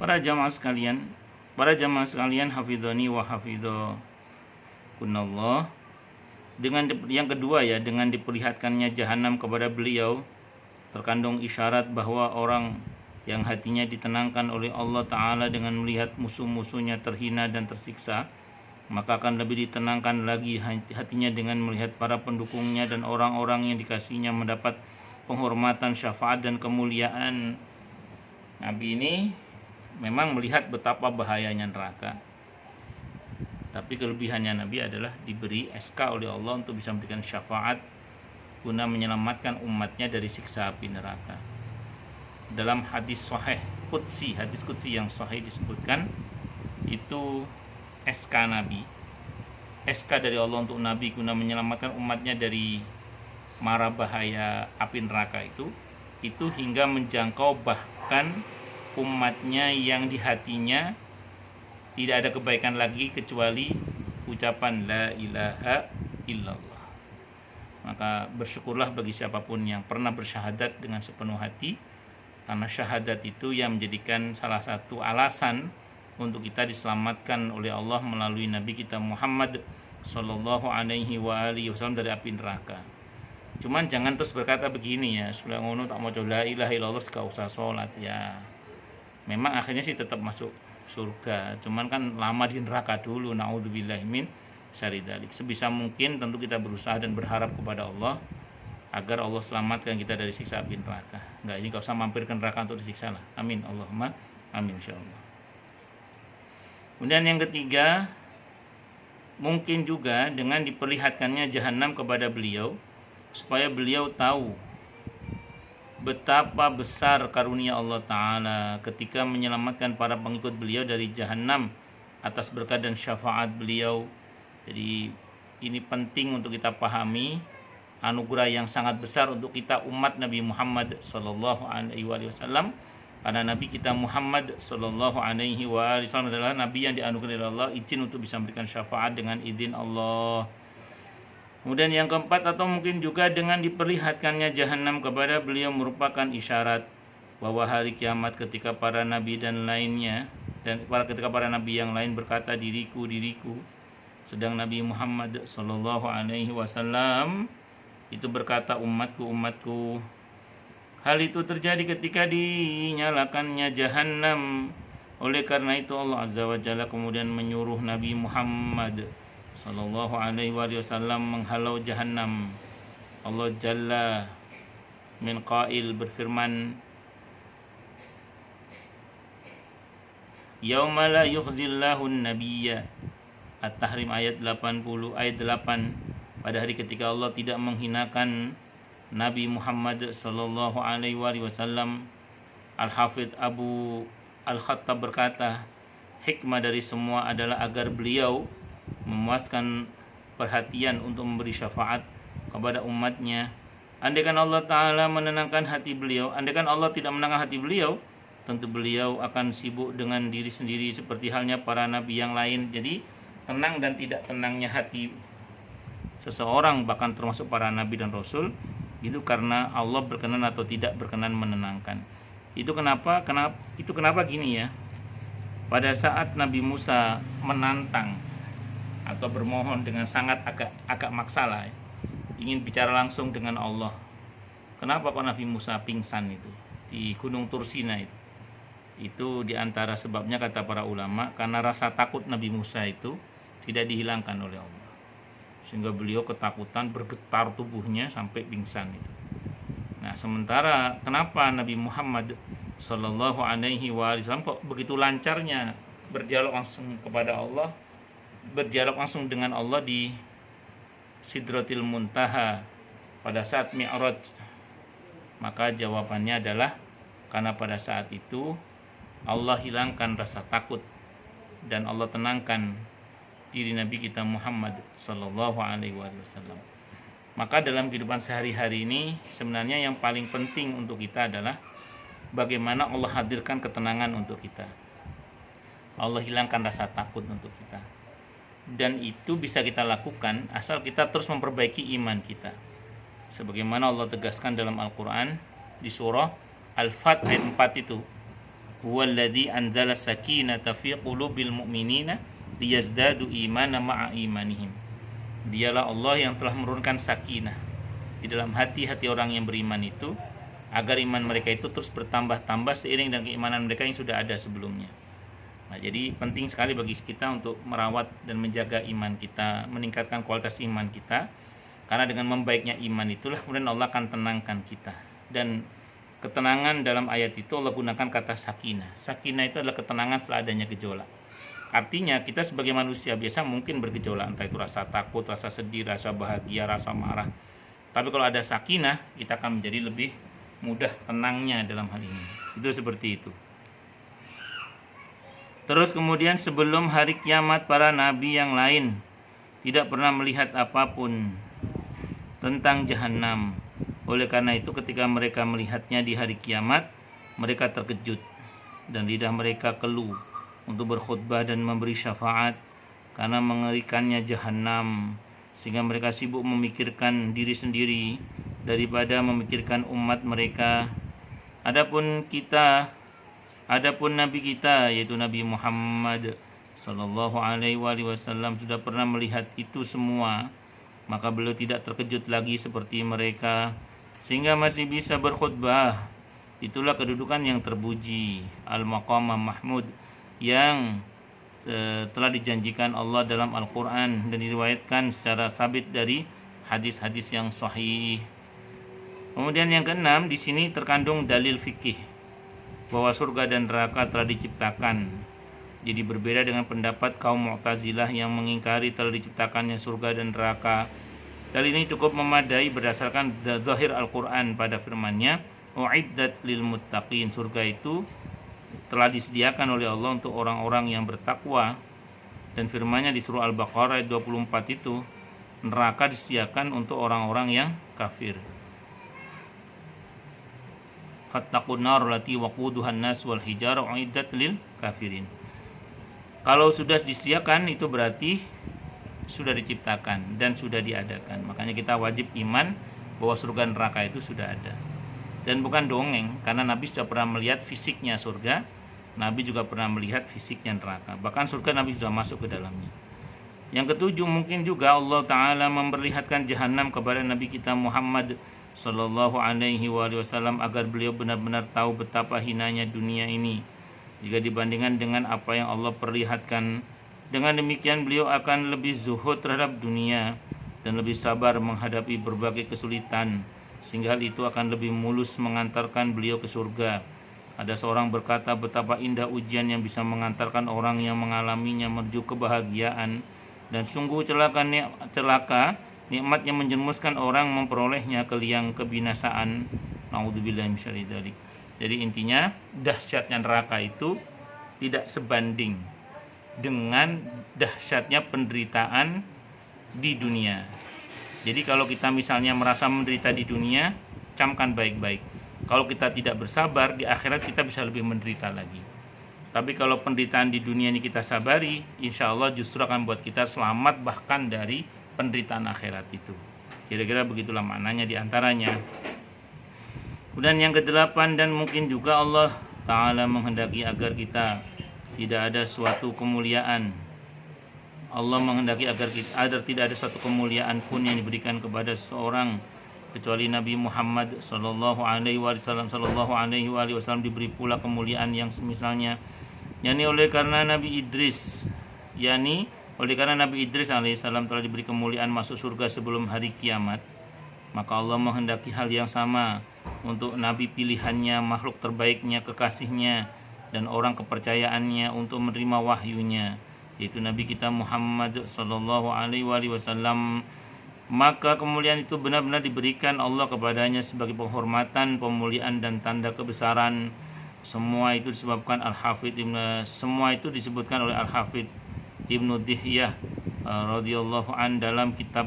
Para jamaah sekalian, hafidhani wa hafidhakunallah. Dengan yang kedua ya, dengan diperlihatkannya jahanam kepada beliau, terkandung isyarat bahwa orang yang hatinya ditenangkan oleh Allah Ta'ala dengan melihat musuh-musuhnya terhina dan tersiksa, maka akan lebih ditenangkan lagi hatinya dengan melihat para pendukungnya dan orang-orang yang dikasihnya mendapat penghormatan, syafaat dan kemuliaan. Nabi ini memang melihat betapa bahayanya neraka, tapi kelebihannya Nabi adalah diberi SK oleh Allah untuk bisa memberikan syafaat guna menyelamatkan umatnya dari siksa api neraka. Dalam hadis qudsi yang sahih disebutkan, itu SK Nabi, SK dari Allah untuk Nabi guna menyelamatkan umatnya dari mara bahaya api neraka itu hingga menjangkau bahkan umatnya yang di hatinya tidak ada kebaikan lagi kecuali ucapan la ilaha illallah. Maka bersyukurlah bagi siapapun yang pernah bersyahadat dengan sepenuh hati, karena syahadat itu yang menjadikan salah satu alasan untuk kita diselamatkan oleh Allah melalui Nabi kita Muhammad Sallallahu Alaihi Wasallam dari api neraka. Cuman jangan terus berkata begini ya, sebelah ngono tak mau la ilaha illallah gak usah sholat ya. Memang akhirnya sih tetap masuk surga, cuman kan lama di neraka dulu. Naudzubillahi min syarri dzalik. Sebisa mungkin tentu kita berusaha dan berharap kepada Allah agar Allah selamatkan kita dari siksa api neraka. Enggak, ini gak usah mampir ke neraka untuk disiksa lah. Amin, Allahumma amin insyaallah. Kemudian yang ketiga, mungkin juga dengan diperlihatkannya jahanam kepada beliau supaya beliau tahu betapa besar karunia Allah Ta'ala ketika menyelamatkan para pengikut beliau dari jahanam atas berkat dan syafaat beliau. Jadi ini penting untuk kita pahami, anugerah yang sangat besar untuk kita umat Nabi Muhammad Sallallahu Alaihi Wasallam, karena Nabi kita Muhammad Sallallahu Alaihi Wasallam adalah Nabi yang dianugerahi oleh Allah izin untuk bisa memberikan syafaat dengan izin Allah. Kemudian yang keempat, atau mungkin juga dengan diperlihatkannya jahanam kepada beliau merupakan isyarat bahwa hari kiamat ketika para nabi dan lainnya ketika para nabi yang lain berkata diriku, sedang Nabi Muhammad Sallallahu Alaihi Wasallam itu berkata umatku. Hal itu terjadi ketika dinyalakannya jahanam. Oleh karena itu Allah Azza wa Jalla kemudian menyuruh Nabi Muhammad Sallallahu Alaihi Wasallam menghalau jahanam. Allah Jalla min qail berfirman, Yauma la yukhzillahu an-nabiyya, At-Tahrim ayat 80 ayat 8. Pada hari ketika Allah tidak menghinakan Nabi Muhammad Sallallahu Alaihi Wasallam. Al-Hafidh Abu Al-Khattab berkata, hikmah dari semua adalah agar beliau memuaskan perhatian untuk memberi syafaat kepada umatnya. Andaikan Allah Ta'ala menenangkan hati beliau, andaikan Allah tidak menenangkan hati beliau, tentu beliau akan sibuk dengan diri sendiri seperti halnya para nabi yang lain. Jadi tenang dan tidak tenangnya hati seseorang, bahkan termasuk para nabi dan rasul, itu karena Allah berkenan atau tidak berkenan menenangkan. Itu kenapa gini ya. Pada saat Nabi Musa menantang atau bermohon dengan sangat agak maksalah, ingin bicara langsung dengan Allah. Kenapa kok Nabi Musa pingsan itu di Gunung Tursina itu? Itu diantara sebabnya kata para ulama karena rasa takut Nabi Musa itu tidak dihilangkan oleh Allah, sehingga beliau ketakutan bergetar tubuhnya sampai pingsan itu. Nah, sementara kenapa Nabi Muhammad Sallallahu Alaihi Wasallam kok begitu lancarnya berdialog langsung kepada Allah, berdialog langsung dengan Allah di Sidratil Muntaha pada saat Mi'raj? Maka jawabannya adalah karena pada saat itu Allah hilangkan rasa takut dan Allah tenangkan diri Nabi kita Muhammad Sallallahu Alaihi Wasallam. Maka dalam kehidupan sehari-hari ini sebenarnya yang paling penting untuk kita adalah bagaimana Allah hadirkan ketenangan untuk kita. Allah hilangkan rasa takut untuk kita. Dan itu bisa kita lakukan asal kita terus memperbaiki iman kita. Sebagaimana Allah tegaskan dalam Al-Quran di surah Al-Fat ayat 4 itu. huwallazi anzala sakinata fi qulubil mu'minina liyazdadu imana ma'a imanihim. Dialah Allah yang telah menurunkan sakinah di dalam hati-hati orang yang beriman itu, agar iman mereka itu terus bertambah-tambah seiring dengan keimanan mereka yang sudah ada sebelumnya. Nah, jadi penting sekali bagi kita untuk merawat dan menjaga iman kita, meningkatkan kualitas iman kita, karena dengan membaiknya iman itulah kemudian Allah akan tenangkan kita. Dan ketenangan dalam ayat itu Allah gunakan kata sakinah. Sakinah itu adalah ketenangan setelah adanya gejolak. Artinya kita sebagai manusia biasa mungkin bergejolak, entah itu rasa takut, rasa sedih, rasa bahagia, rasa marah. Tapi kalau ada sakinah, kita akan menjadi lebih mudah tenangnya dalam hal ini. Itu seperti itu. Terus kemudian sebelum hari kiamat, para nabi yang lain tidak pernah melihat apapun tentang jahanam. Oleh karena itu ketika mereka melihatnya di hari kiamat, mereka terkejut dan lidah mereka keluh untuk berkhutbah dan memberi syafaat karena mengerikannya jahanam, sehingga mereka sibuk memikirkan diri sendiri daripada memikirkan umat mereka. Adapun nabi kita, yaitu Nabi Muhammad sallallahu alaihi wasallam, sudah pernah melihat itu semua, maka beliau tidak terkejut lagi seperti mereka, sehingga masih bisa berkhutbah. Itulah kedudukan yang terpuji, al-maqam mahmud, yang telah dijanjikan Allah dalam Al-Quran dan diriwayatkan secara sabit dari hadis-hadis yang sahih. Kemudian yang keenam, di sini terkandung dalil fikih bahwa surga dan neraka telah diciptakan. Jadi berbeda dengan pendapat kaum Mu'tazilah yang mengingkari telah diciptakannya surga dan neraka. Dalil ini cukup memadai berdasarkan zahir Al-Quran pada firman-Nya, u'iddat lil muttaqin. Surga itu telah disediakan oleh Allah untuk orang-orang yang bertakwa. Dan firman-Nya di surah Al-Baqarah ayat 24 itu, neraka disediakan untuk orang-orang yang kafir. Fattaqun nar allati waquduhan nas wal hijarah u'iddat lil kafirin. Kalau sudah disediakan itu berarti sudah diciptakan dan sudah diadakan. Makanya kita wajib iman bahwa surga neraka itu sudah ada. Dan bukan dongeng, karena Nabi sudah pernah melihat fisiknya surga, Nabi juga pernah melihat fisiknya neraka. Bahkan surga Nabi sudah masuk ke dalamnya. Yang ketujuh, mungkin juga Allah Ta'ala memperlihatkan jahanam kepada Nabi kita Muhammad sallallahu alaihi wasallam agar beliau benar-benar tahu betapa hinanya dunia ini jika dibandingkan dengan apa yang Allah perlihatkan. Dengan demikian beliau akan lebih zuhud terhadap dunia dan lebih sabar menghadapi berbagai kesulitan, sehingga hal itu akan lebih mulus mengantarkan beliau ke surga. Ada seorang berkata, betapa indah ujian yang bisa mengantarkan orang yang mengalaminya menuju kebahagiaan, dan sungguh celaka nikmat yang menjerumuskan orang memperolehnya ke liang kebinasaan. Naudzubillahi minasyarri dzalik. Jadi intinya dahsyatnya neraka itu tidak sebanding dengan dahsyatnya penderitaan di dunia. Jadi kalau kita misalnya merasa menderita di dunia, camkan baik-baik. Kalau kita tidak bersabar, di akhirat kita bisa lebih menderita lagi. Tapi kalau penderitaan di dunia ini kita sabari, insya Allah justru akan buat kita selamat bahkan dari penderitaan akhirat itu. Kira-kira begitulah maknanya diantaranya. Kemudian yang kedelapan, dan mungkin juga Allah Ta'ala menghendaki agar kita tidak ada suatu kemuliaan. Allah menghendaki agar tidak ada suatu kemuliaan pun yang diberikan kepada seorang kecuali Nabi Muhammad sallallahu alaihi wasallam diberi pula kemuliaan yang semisalnya. Oleh karena Nabi Idris alaihissalam telah diberi kemuliaan masuk surga sebelum hari kiamat, maka Allah menghendaki hal yang sama untuk Nabi pilihannya, makhluk terbaiknya, kekasihnya, dan orang kepercayaannya untuk menerima wahyunya, yaitu Nabi kita Muhammad sallallahu alaihi wasallam. Maka kemuliaan itu benar-benar diberikan Allah kepadanya sebagai penghormatan, pemuliaan, dan tanda kebesaran. Semua itu disebabkan semua itu disebutkan oleh Al-Hafidh Ibnu Dihyah radhiyallahu an dalam kitab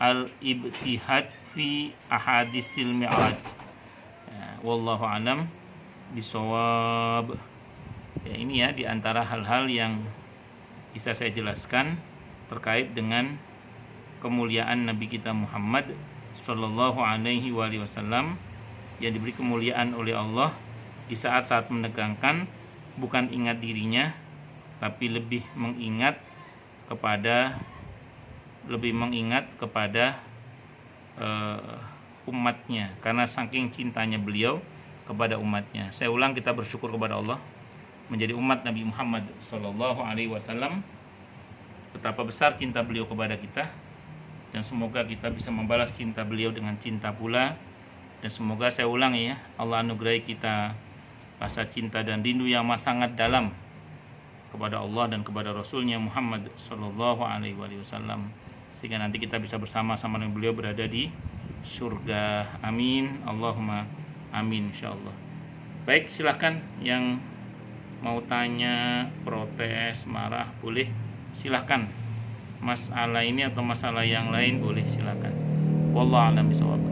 Al-Ibtihaj fi Ahadisil Mi'raj. Wallahu alam bisawab. Ya, ini ya di antara hal-hal yang bisa saya jelaskan terkait dengan kemuliaan Nabi kita Muhammad Sallallahu Alaihi Wasallam yang diberi kemuliaan oleh Allah di saat-saat menegangkan, bukan ingat dirinya tapi lebih mengingat kepada umatnya, karena saking cintanya beliau kepada umatnya. Saya ulang, kita bersyukur kepada Allah menjadi umat Nabi Muhammad Sallallahu Alaihi Wasallam. Betapa besar cinta beliau kepada kita, dan semoga kita bisa membalas cinta beliau dengan cinta pula. Dan semoga, saya ulang ya, Allah anugerahi kita rasa cinta dan rindu yang sangat dalam kepada Allah dan kepada Rasulnya Muhammad Sallallahu Alaihi Wasallam, sehingga nanti kita bisa bersama-sama dengan beliau berada di surga. Amin, Allahumma amin, insyaallah. Baik, silahkan yang mau tanya, protes, marah, boleh silahkan. Masalah ini atau masalah yang lain boleh silahkan. Wallahu a'lam bishawab.